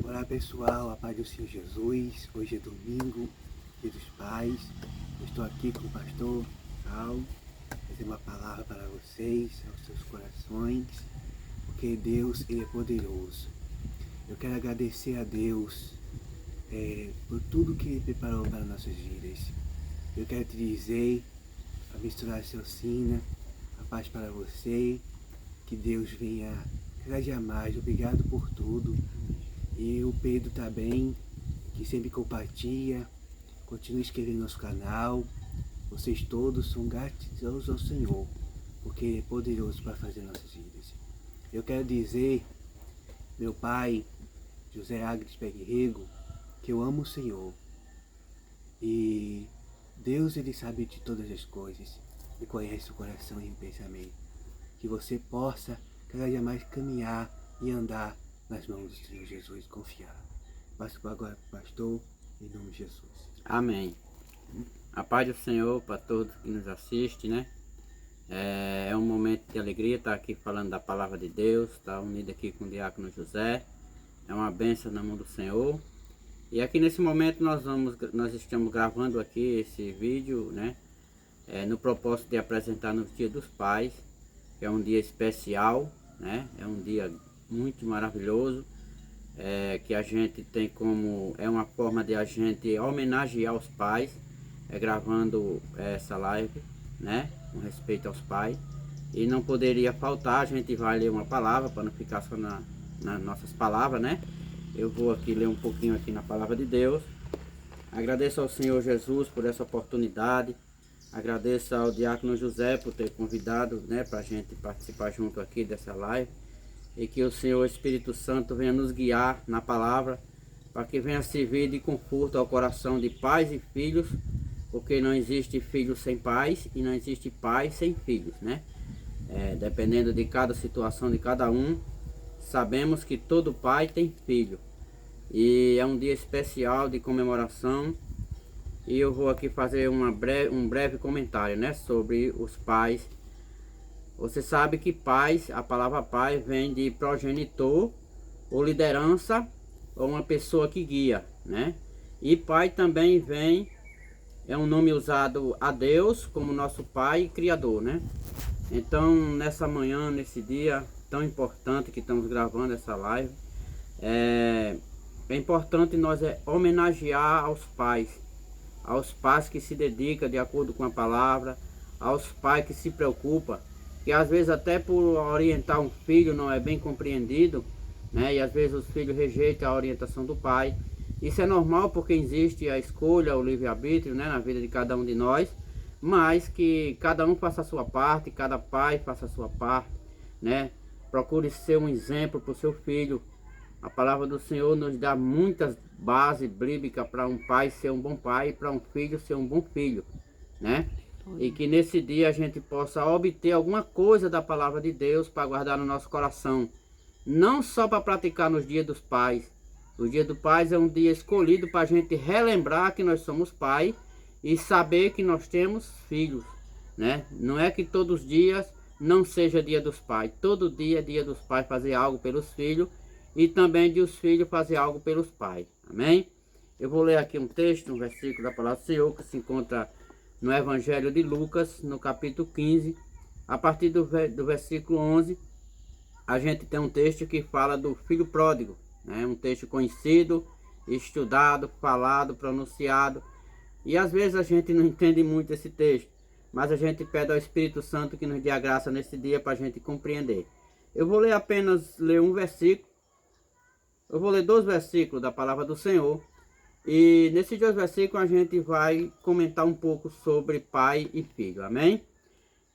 Olá pessoal, a paz do Senhor Jesus. Hoje é domingo, dia dos pais. Eu estou aqui com o pastor Cal, trazer uma palavra para vocês, aos seus corações, porque Deus, Ele é poderoso. Eu quero agradecer a Deus por tudo que Ele preparou para nossas vidas. Eu quero te dizer, abençoar seu sina, a paz para você, que Deus venha cada dia mais. Obrigado por tudo. E o Pedro também, que sempre compartilha, continua inscrevendo no nosso canal. Vocês todos são gratidosos ao Senhor, porque Ele é poderoso para fazer nossas vidas. Eu quero dizer, meu pai, José Agnes Peguerrego, que eu amo o Senhor. E Deus, Ele sabe de todas as coisas, Ele conhece o coração e o pensamento. Que você possa cada dia mais caminhar e andar nas mãos do Senhor Jesus, confiar. Passo agora para o pastor, em nome de Jesus. Amém. A paz do Senhor para todos que nos assistem, né? É um momento de alegria estar aqui falando da palavra de Deus, estar unido aqui com o diácono José. É uma bênção na mão do Senhor. E aqui nesse momento nós estamos gravando aqui esse vídeo, né? No propósito de apresentar no Dia dos Pais, que é um dia especial, né? É um dia muito maravilhoso, que a gente tem como, é uma forma de a gente homenagear os pais, gravando essa live, né, com respeito aos pais. E não poderia faltar, a gente vai ler uma palavra, para não ficar só nas nossas palavras, né. Eu vou aqui ler um pouquinho aqui na palavra de Deus. Agradeço ao Senhor Jesus por essa oportunidade, agradeço ao diácono José por ter convidado, né, para a gente participar junto aqui dessa live. E que o Senhor Espírito Santo venha nos guiar na palavra, para que venha servir de conforto ao coração de pais e filhos, porque não existe filho sem pais e não existe pai sem filhos, né? Dependendo de cada situação de cada um, sabemos que todo pai tem filho. E é um dia especial de comemoração, e eu vou aqui fazer um breve comentário, né, sobre os pais. Você sabe que pais, a palavra pai vem de progenitor ou liderança, ou uma pessoa que guia, né? E pai também vem, é um nome usado a Deus como nosso pai e criador, né? Então nessa manhã, nesse dia tão importante que estamos gravando essa live, é importante nós homenagear aos pais que se dedicam de acordo com a palavra, aos pais que se preocupam, que às vezes até por orientar um filho não é bem compreendido, né? E às vezes os filhos rejeitam a orientação do pai. Isso é normal, porque existe a escolha, o livre-arbítrio, né, na vida de cada um de nós, mas que cada um faça a sua parte, cada pai faça a sua parte, né? Procure ser um exemplo para o seu filho. A palavra do Senhor nos dá muitas bases bíblicas para um pai ser um bom pai e para um filho ser um bom filho, né? E que nesse dia a gente possa obter alguma coisa da palavra de Deus para guardar no nosso coração. Não só para praticar nos dias dos pais. O dia dos pais é um dia escolhido para a gente relembrar que nós somos pais e saber que nós temos filhos, né? Não é que todos os dias não seja dia dos pais. Todo dia é dia dos pais fazer algo pelos filhos e também de os filhos fazer algo pelos pais. Amém? Eu vou ler aqui um texto, um versículo da palavra do Senhor que se encontra no Evangelho de Lucas, no capítulo 15, a partir do versículo 11, a gente tem um texto que fala do filho pródigo, né? Um texto conhecido, estudado, falado, pronunciado, e às vezes a gente não entende muito esse texto, mas a gente pede ao Espírito Santo que nos dê a graça nesse dia para a gente compreender. Eu vou apenas ler um versículo, eu vou ler 2 versículos da palavra do Senhor. E nesses 2 versículos a gente vai comentar um pouco sobre pai e filho, amém?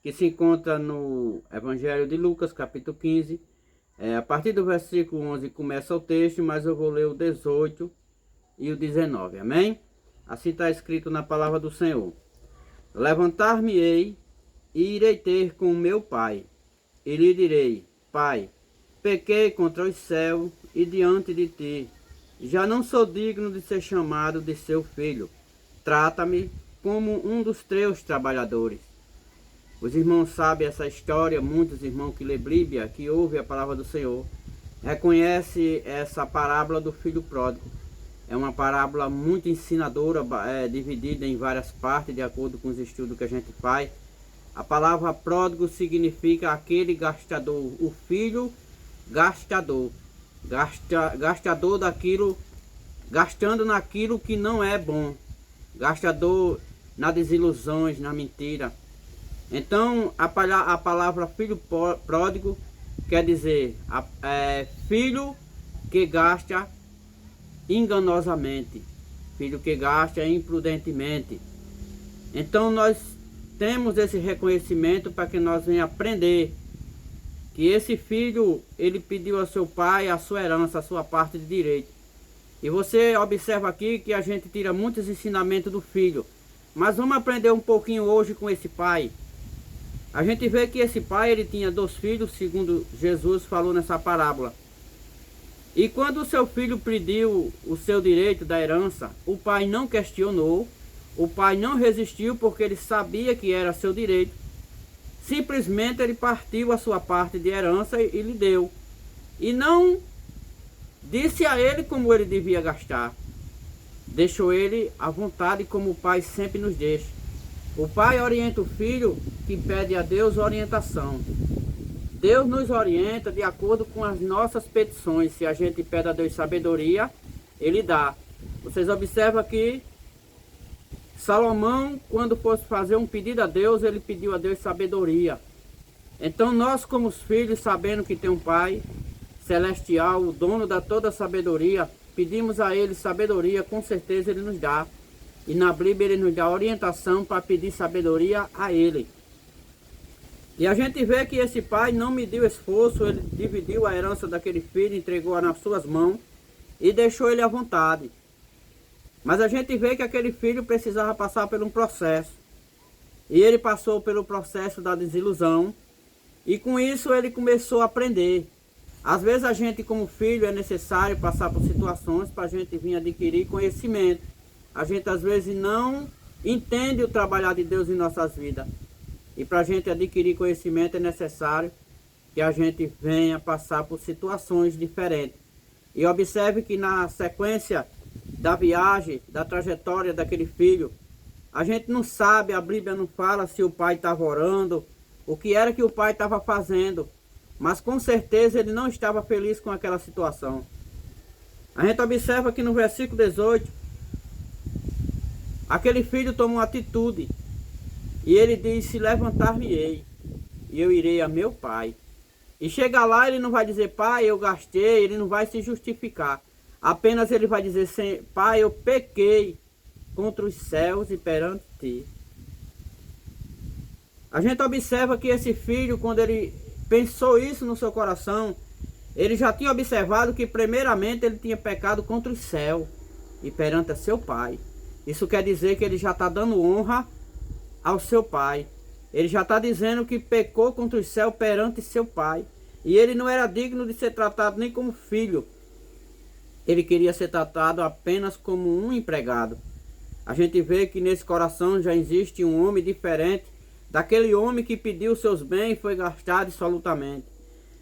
Que se encontra no Evangelho de Lucas, capítulo 15. A partir do versículo 11 começa o texto, mas eu vou ler o 18 e o 19, amém? Assim está escrito na palavra do Senhor. Levantar-me-ei e irei ter com meu pai, e lhe direi: Pai, pequei contra os céus e diante de ti. Já não sou digno de ser chamado de seu filho. Trata-me como um dos teus trabalhadores. Os irmãos sabem essa história, muitos irmãos que lê Bíblia, que ouvem a palavra do Senhor, reconhece essa parábola do filho pródigo. É uma parábola muito ensinadora, dividida em várias partes, de acordo com os estudos que a gente faz. A palavra pródigo significa aquele gastador, o filho gastador. Gastador daquilo, gastando naquilo que não é bom. Gastador nas desilusões, na mentira. Então, a palavra filho pródigo quer dizer filho que gasta enganosamente, filho que gasta imprudentemente. Então nós temos esse reconhecimento para que nós venhamos aprender que esse filho, ele pediu ao seu pai a sua herança, a sua parte de direito. E você observa aqui que a gente tira muitos ensinamentos do filho. Mas vamos aprender um pouquinho hoje com esse pai. A gente vê que esse pai, ele tinha 2 filhos, segundo Jesus falou nessa parábola. E quando o seu filho pediu o seu direito da herança, o pai não questionou, o pai não resistiu, porque ele sabia que era seu direito. Simplesmente ele partiu a sua parte de herança e lhe deu. E não disse a ele como ele devia gastar. Deixou ele à vontade, como o pai sempre nos deixa. O pai orienta o filho que pede a Deus orientação. Deus nos orienta de acordo com as nossas petições. Se a gente pede a Deus sabedoria, Ele dá. Vocês observam que Salomão, quando fosse fazer um pedido a Deus, ele pediu a Deus sabedoria. Então nós, como os filhos, sabendo que tem um Pai celestial, o dono da toda sabedoria, pedimos a Ele sabedoria, com certeza Ele nos dá. E na Bíblia Ele nos dá orientação para pedir sabedoria a Ele. E a gente vê que esse pai não mediu esforço, ele dividiu a herança daquele filho, entregou-a nas suas mãos e deixou ele à vontade. Mas a gente vê que aquele filho precisava passar por um processo. E ele passou pelo processo da desilusão. E com isso ele começou a aprender. Às vezes a gente, como filho, é necessário passar por situações para a gente vir adquirir conhecimento. A gente às vezes não entende o trabalhar de Deus em nossas vidas. E para a gente adquirir conhecimento é necessário que a gente venha passar por situações diferentes. E observe que na sequência da viagem, da trajetória daquele filho, a gente não sabe, a Bíblia não fala se o pai estava orando, o que era que o pai estava fazendo. Mas com certeza ele não estava feliz com aquela situação. A gente observa que no versículo 18, aquele filho tomou uma atitude. E ele disse, levantar-me-ei, e eu irei a meu pai. E chega lá, ele não vai dizer, pai, eu gastei, ele não vai se justificar. Apenas ele vai dizer, pai, eu pequei contra os céus e perante ti. A gente observa que esse filho, quando ele pensou isso no seu coração, ele já tinha observado que primeiramente ele tinha pecado contra o céu e perante seu pai. Isso quer dizer que ele já está dando honra ao seu pai. Ele já está dizendo que pecou contra o céu perante seu pai. E ele não era digno de ser tratado nem como filho. Ele queria ser tratado apenas como um empregado. A gente vê que nesse coração já existe um homem diferente daquele homem que pediu seus bens e foi gastado absolutamente.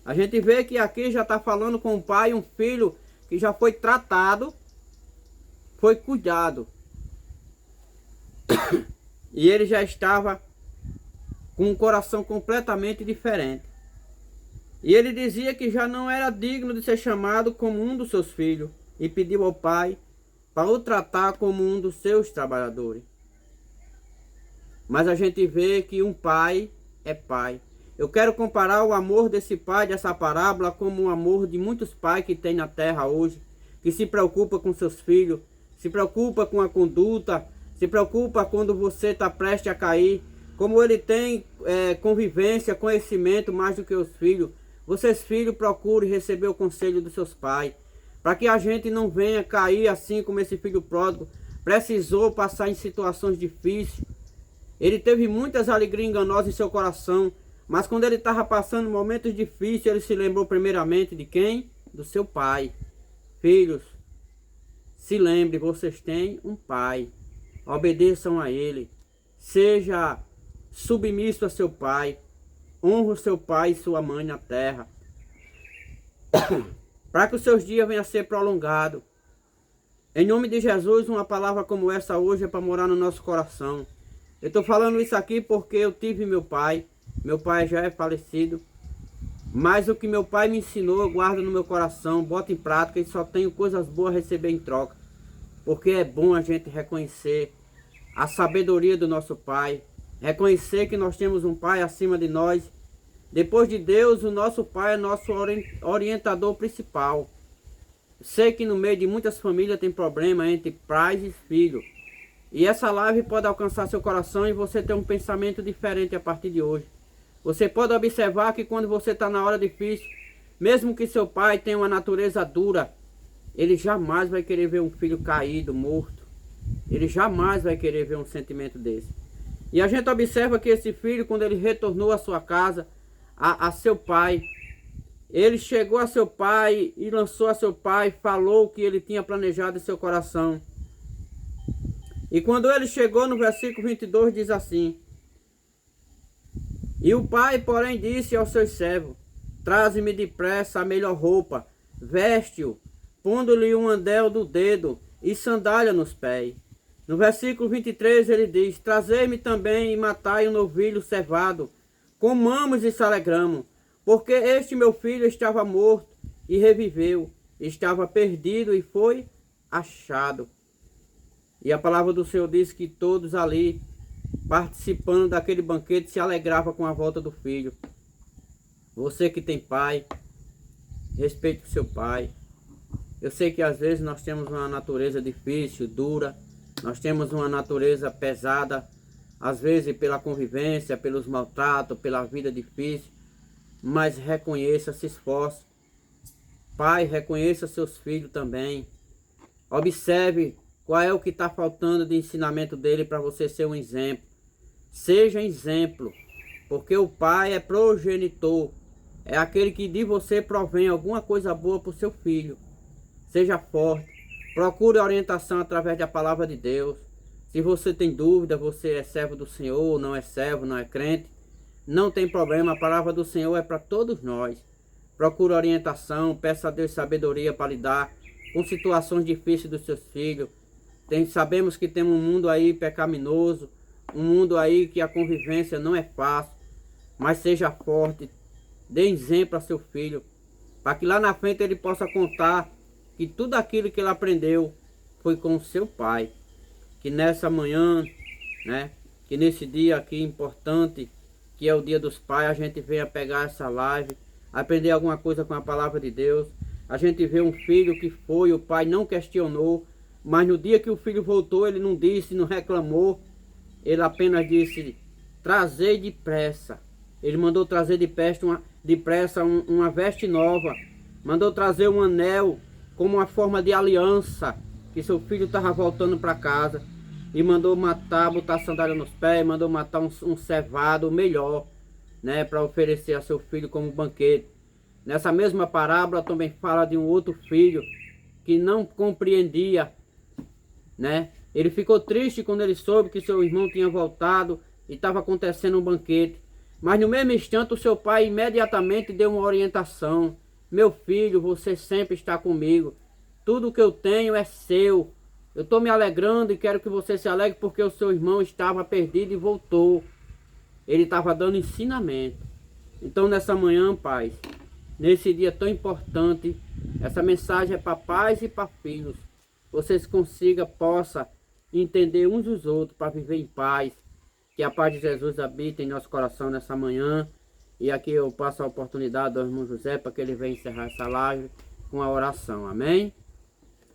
A gente vê que aqui já está falando com o pai, um filho que já foi tratado, foi cuidado. E ele já estava com um coração completamente diferente. E ele dizia que já não era digno de ser chamado como um dos seus filhos. E pediu ao pai para o tratar como um dos seus trabalhadores. Mas a gente vê que um pai é pai. Eu quero comparar o amor desse pai, dessa parábola, como o amor de muitos pais que tem na terra hoje. Que se preocupa com seus filhos, se preocupa com a conduta, se preocupa quando você está prestes a cair. Como ele tem convivência, conhecimento mais do que os filhos. Vocês filhos procurem receber o conselho dos seus pais. Para que a gente não venha cair assim como esse filho pródigo. Precisou passar em situações difíceis. Ele teve muitas alegrias enganosas em seu coração. Mas quando ele estava passando momentos difíceis, ele se lembrou primeiramente de quem? Do seu pai. Filhos, se lembre, vocês têm um pai. Obedeçam a ele. Seja submisso a seu pai. Honre o seu pai e sua mãe na terra. para que os seus dias venham a ser prolongados. Em nome de Jesus, uma palavra como essa hoje é para morar no nosso coração. Eu estou falando isso aqui porque eu tive meu pai já é falecido, mas o que meu pai me ensinou eu guardo no meu coração, boto em prática e só tenho coisas boas a receber em troca. Porque é bom a gente reconhecer a sabedoria do nosso pai, reconhecer que nós temos um pai acima de nós. Depois de Deus, o nosso pai é nosso orientador principal. Sei que no meio de muitas famílias tem problema entre pais e filhos. E essa live pode alcançar seu coração e você ter um pensamento diferente a partir de hoje. Você pode observar que quando você está na hora difícil, mesmo que seu pai tenha uma natureza dura, ele jamais vai querer ver um filho caído, morto. Ele jamais vai querer ver um sentimento desse. E a gente observa que esse filho, quando ele retornou à sua casa, a seu pai, ele chegou a seu pai e lançou a seu pai, falou o que ele tinha planejado em seu coração. E quando ele chegou no versículo 22, diz assim: E o pai, porém, disse aos seus servos: Traze-me depressa a melhor roupa, veste-o, pondo-lhe um anel do dedo e sandália nos pés. No versículo 23 ele diz: Trazei-me também e matai um novilho cevado, comamos e se alegramos, porque este meu filho estava morto e reviveu, estava perdido e foi achado. E a palavra do Senhor diz que todos ali, participando daquele banquete, se alegravam com a volta do filho. Você que tem pai, respeite o seu pai. Eu sei que às vezes nós temos uma natureza difícil, dura, nós temos uma natureza pesada, às vezes pela convivência, pelos maltratos, pela vida difícil, mas reconheça, se esforce. Pai, reconheça seus filhos também. Observe qual é o que está faltando de ensinamento dele para você ser um exemplo. Seja exemplo, porque o pai é progenitor, é aquele que de você provém alguma coisa boa para o seu filho. Seja forte, procure orientação através da palavra de Deus. Se você tem dúvida, você é servo do Senhor, ou não é servo, não é crente, não tem problema, a palavra do Senhor é para todos nós. Procure orientação, peça a Deus sabedoria para lidar com situações difíceis dos seus filhos. Sabemos que temos um mundo aí pecaminoso, um mundo aí que a convivência não é fácil, mas seja forte, dê exemplo a seu filho, para que lá na frente ele possa contar que tudo aquilo que ele aprendeu foi com o seu pai. Que nessa manhã, né, que nesse dia aqui importante, que é o dia dos pais, a gente venha pegar essa live, aprender alguma coisa com a palavra de Deus. A gente vê um filho que foi, o pai não questionou, mas no dia que o filho voltou, ele não disse, não reclamou, ele apenas disse: trazei depressa. Ele mandou trazer depressa uma veste nova, mandou trazer um anel como uma forma de aliança, que seu filho estava voltando para casa, e mandou matar, botar sandália nos pés, mandou matar um cevado melhor, né, para oferecer a seu filho como banquete. Nessa mesma parábola também fala de um outro filho que não compreendia, né? Ele ficou triste quando ele soube que seu irmão tinha voltado e estava acontecendo um banquete. Mas no mesmo instante o seu pai imediatamente deu uma orientação: meu filho, você sempre está comigo. Tudo que eu tenho é seu. Eu estou me alegrando e quero que você se alegre porque o seu irmão estava perdido e voltou. Ele estava dando ensinamento. Então nessa manhã, pais, nesse dia tão importante, essa mensagem é para pais e para filhos. Vocês possam entender uns dos outros para viver em paz. Que a paz de Jesus habite em nosso coração nessa manhã. E aqui eu passo a oportunidade ao irmão José para que ele venha encerrar essa live com a oração. Amém?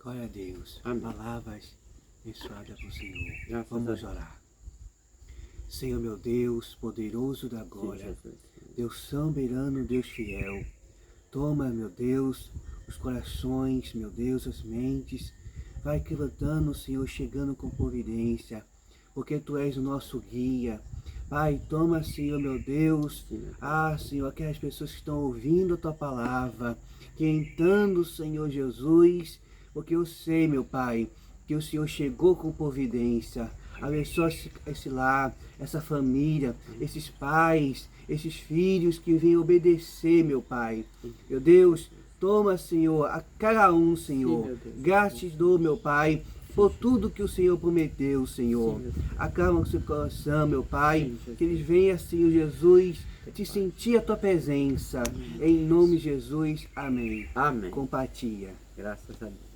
Glória a Deus. Amém. Palavras abençoadas para o Senhor. Graças Vamos orar. Senhor meu Deus, poderoso da glória, Deus soberano, Deus fiel. Toma, meu Deus, os corações, meu Deus, as mentes. Vai quebrantando, Senhor, chegando com providência, porque Tu és o nosso guia. Pai, toma, Senhor, meu Deus, Senhor, aquelas pessoas que estão ouvindo a Tua palavra, que entrando, Senhor Jesus, porque eu sei, meu Pai, que o Senhor chegou com providência. Abençoa esse lar, essa família, esses pais, esses filhos que vêm obedecer, meu Pai. Meu Deus, Toma, Senhor, a cada um, Senhor. meu Deus. Graças te dou, meu Pai, por tudo que o Senhor prometeu, Senhor. Sim, meu Deus. Acalma o seu coração, meu Pai, Sim, Jesus. que eles venham, Senhor Jesus, te sentir a tua presença. Em nome de Jesus, amém. Amém. Compatia. Graças a Deus.